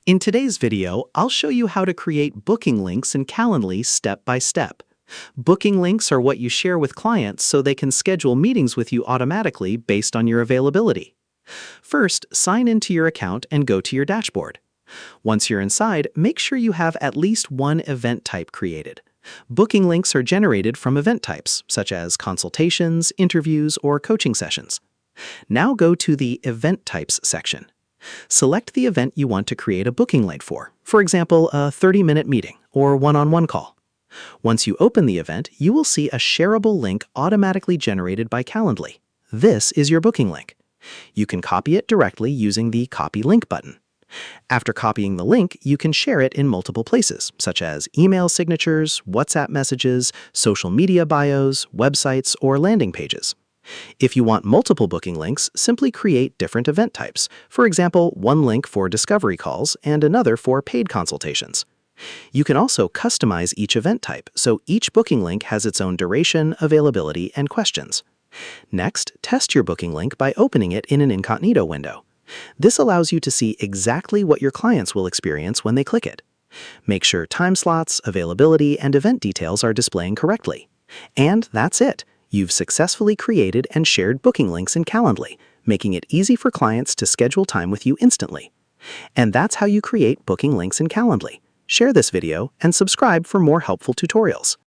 In today's video, I'll show you how to create booking links in Calendly step by step. Booking links are what you share with clients so they can schedule meetings with you automatically based on your availability. First, sign into your account and go to your dashboard. Once you're inside, make sure you have at least one event type created. Booking links are generated from event types, such as consultations, interviews, or coaching sessions. Now go to the Event Types section. Select the event you want to create a booking link for example, a 30-minute meeting or one-on-one call. Once you open the event, you will see a shareable link automatically generated by Calendly. This is your booking link. You can copy it directly using the Copy Link button. After copying the link, you can share it in multiple places, such as email signatures, WhatsApp messages, social media bios, websites, or landing pages. If you want multiple booking links, simply create different event types. For example, one link for discovery calls and another for paid consultations. You can also customize each event type, so each booking link has its own duration, availability, and questions. Next, test your booking link by opening it in an incognito window. This allows you to see exactly what your clients will experience when they click it. Make sure time slots, availability, and event details are displaying correctly. And that's it. You've successfully created and shared booking links in Calendly, making it easy for clients to schedule time with you instantly. And that's how you create booking links in Calendly. Share this video and subscribe for more helpful tutorials.